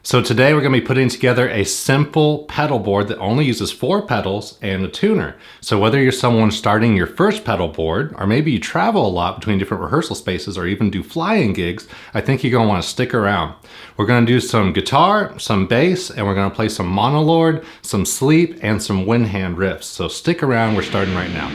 So today we're going to be putting together a simple pedal board that only uses 4 pedals and a tuner. So whether you're someone starting your first pedal board, or maybe you travel a lot between different rehearsal spaces or even do flying gigs, I think you're going to want to stick around. We're going to do some guitar, some bass, and we're going to play some Monolord, some sleep, and some wind hand riffs. So stick around, we're starting right now.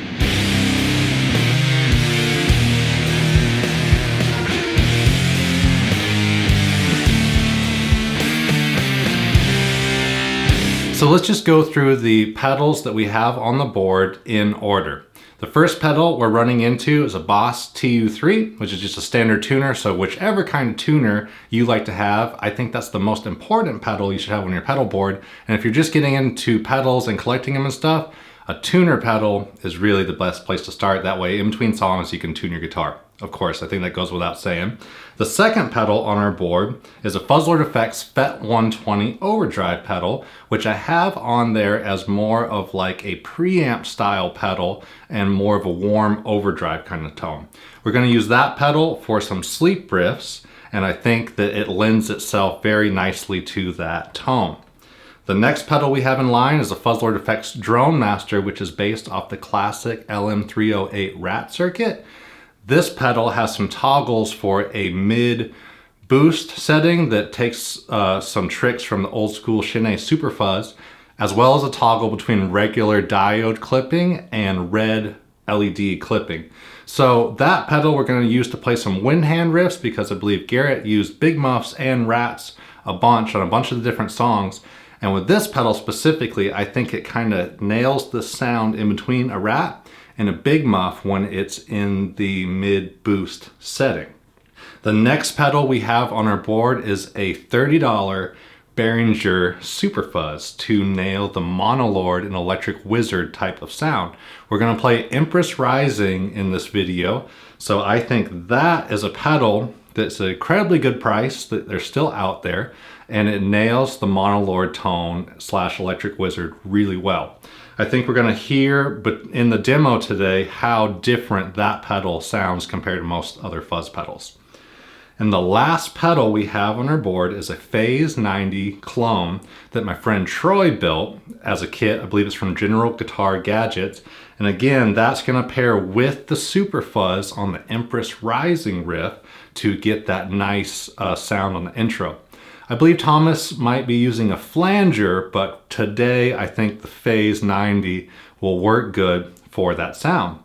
So let's just go through the pedals that we have on the board in order. The first pedal we're running into is a Boss TU3, which is just a standard tuner. So whichever kind of tuner you like to have, I think that's the most important pedal you should have on your pedal board. And if you're just getting into pedals and collecting them and stuff, a tuner pedal is really the best place to start. That way, in between songs, you can tune your guitar. Of course, I think that goes without saying. The second pedal on our board is a Fuzzlord Effects FET 120 overdrive pedal, which I have on there as more of like a preamp style pedal and more of a warm overdrive kind of tone. We're going to use that pedal for some sleep riffs, and I think that it lends itself very nicely to that tone. The next pedal we have in line is a Fuzzlord Effects Drone Master, which is based off the classic LM308 Rat circuit. This pedal has some toggles for a mid boost setting that takes some tricks from the old school Shin Super Fuzz, as well as a toggle between regular diode clipping and red LED clipping. So that pedal we're going to use to play some wind hand riffs, because I believe Garrett used Big Muffs and Rats a bunch on a bunch of the different songs. And with this pedal specifically, I think it kind of nails the sound in between a Rat and a Big Muff when it's in the mid boost setting. The next pedal we have on our board is a $30 Behringer Super Fuzz to nail the Monolord and Electric Wizard type of sound. We're going to play Empress Rising in this video, so I think that is a pedal that's an incredibly good price, that they're still out there, and it nails the Monolord tone / Electric Wizard really well. I think we're going to hear, but in the demo today, how different that pedal sounds compared to most other fuzz pedals. And the last pedal we have on our board is a Phase 90 clone that my friend Troy built as a kit. I believe it's from General Guitar Gadgets. And again, that's going to pair with the Super Fuzz on the Empress Rising riff to get that nice sound on the intro. I believe Thomas might be using a flanger, but today I think the Phase 90 will work good for that sound.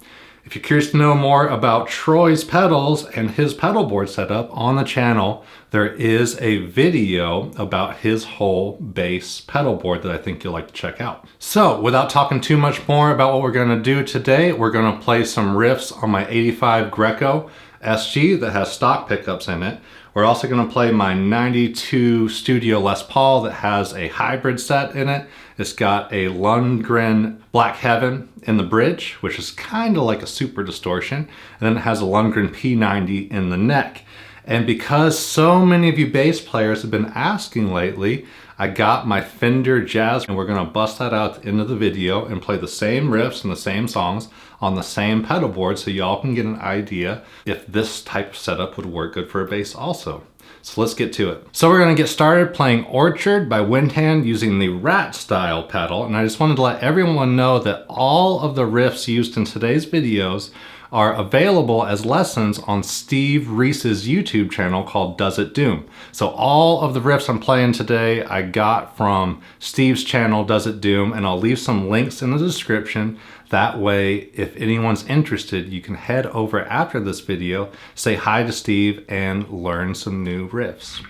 If you're curious to know more about Troy's pedals and his pedal board setup on the channel, there is a video about his whole bass pedal board that I think you'll like to check out. So without talking too much more about what we're going to do today, we're going to play some riffs on my 85 Greco SG that has stock pickups in it. We're also going to play my 92 Studio Les Paul that has a hybrid set in it. It's got a Lundgren Black Heaven in the bridge, which is kind of like a super distortion. And then it has a Lundgren P90 in the neck. And because so many of you bass players have been asking lately, I got my Fender Jazz, and we're going to bust that out at the end of the video and play the same riffs and the same songs on the same pedal board, so y'all can get an idea if this type of setup would work good for a bass also. So let's get to it. So we're going to get started playing Orchard by Windhand using the Rat style pedal, and I just wanted to let everyone know that all of the riffs used in today's videos are available as lessons on Steve Reese's YouTube channel called Does It Doom. So all of the riffs I'm playing today I got from Steve's channel, Does It Doom, and I'll leave some links in the description. That way, if anyone's interested, you can head over after this video, say hi to Steve, and learn some new riffs.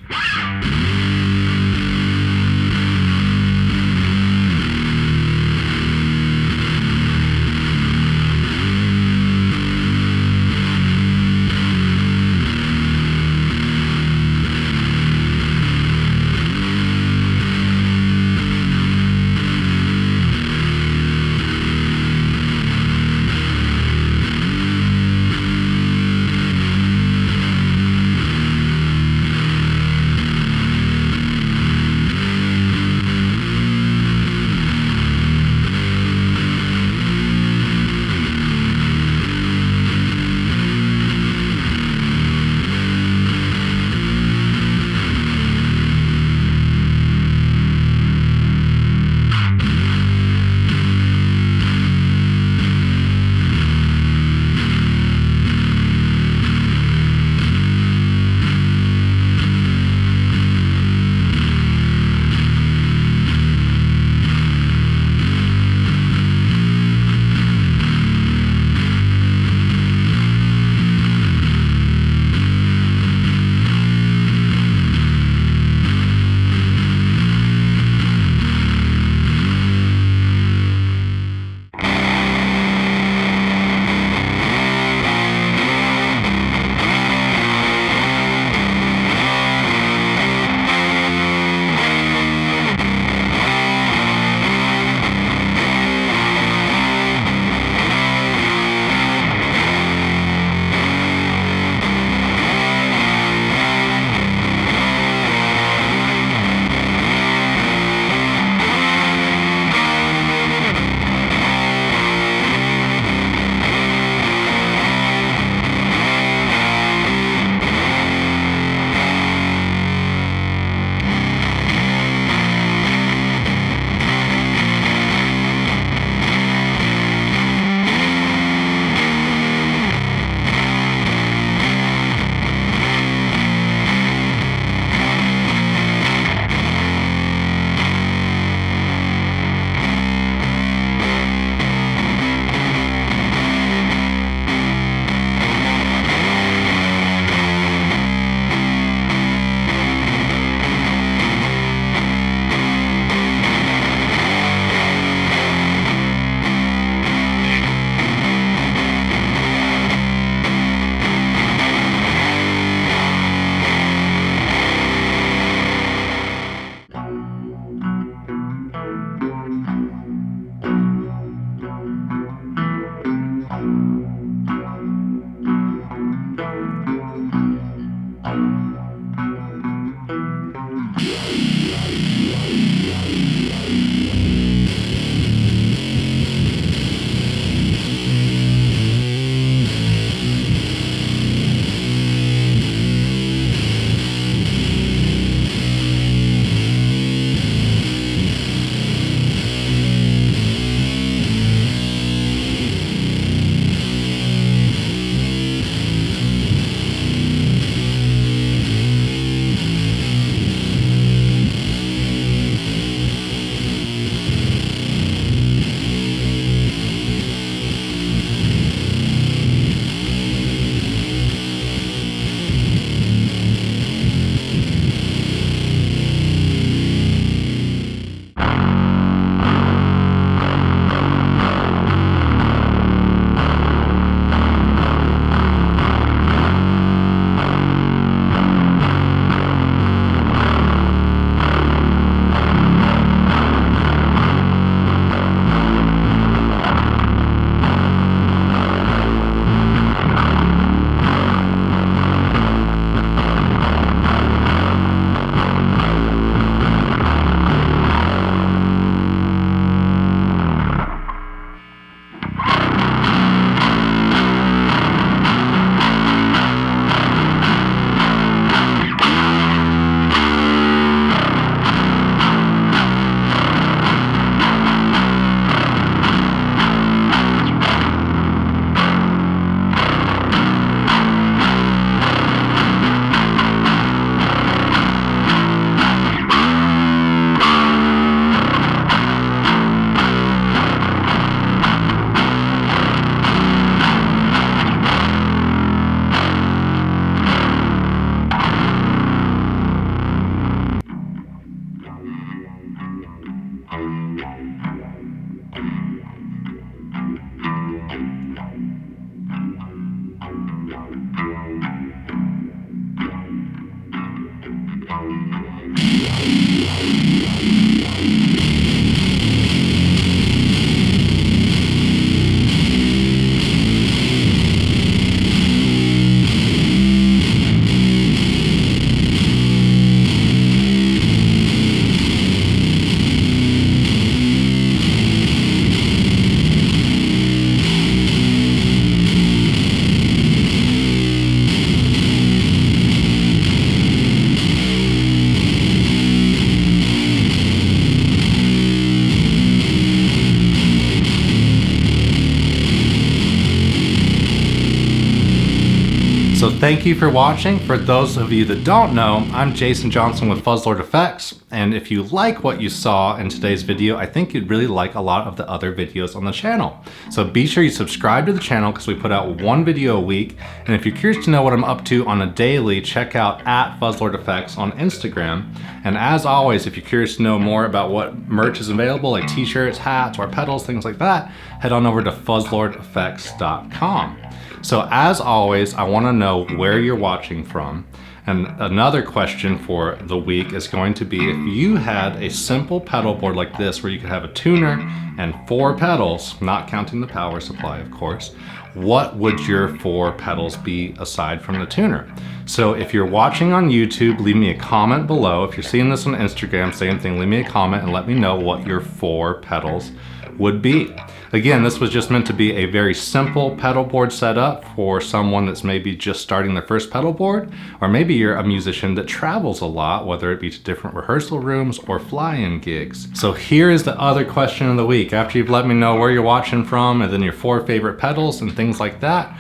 So thank you for watching. For those of you that don't know, I'm Jason Johnson with Fuzzlord Effects, and if you like what you saw in today's video, I think you'd really like a lot of the other videos on the channel. So be sure you subscribe to the channel because we put out one video a week, and if you're curious to know what I'm up to on a daily, check out @Fuzzlord Effects on Instagram. And as always, if you're curious to know more about what merch is available, like t-shirts, hats, or pedals, things like that, head on over to fuzzlordeffects.com. So as always, I want to know where you're watching from. And another question for the week is going to be, if you had a simple pedal board like this where you could have a tuner and 4 pedals, not counting the power supply of course, what would your 4 pedals be aside from the tuner? So if you're watching on YouTube, leave me a comment below. If you're seeing this on Instagram, same thing, leave me a comment and let me know what your 4 pedals would be. Again, this was just meant to be a very simple pedal board setup for someone that's maybe just starting their first pedal board, or maybe you're a musician that travels a lot, whether it be to different rehearsal rooms or fly-in gigs. So here is the other question of the week. After you've let me know where you're watching from and then your 4 favorite pedals and things like that,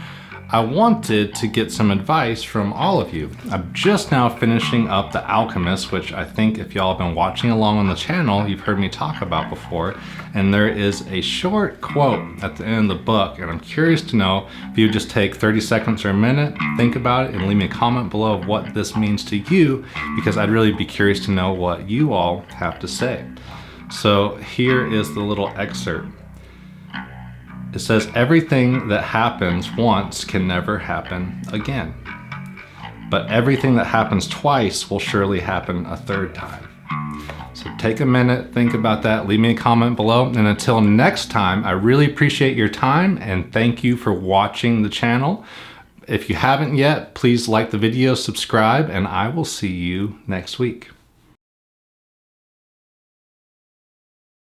I wanted to get some advice from all of you. I'm just now finishing up The Alchemist, which I think if y'all have been watching along on the channel, you've heard me talk about before. And there is a short quote at the end of the book, and I'm curious to know if you just take 30 seconds or a minute, think about it, and leave me a comment below of what this means to you, because I'd really be curious to know what you all have to say. So here is the little excerpt. It says, everything that happens once can never happen again. But everything that happens twice will surely happen a 3rd time. So take a minute, think about that, leave me a comment below. And until next time, I really appreciate your time and thank you for watching the channel. If you haven't yet, please like the video, subscribe, and I will see you next week.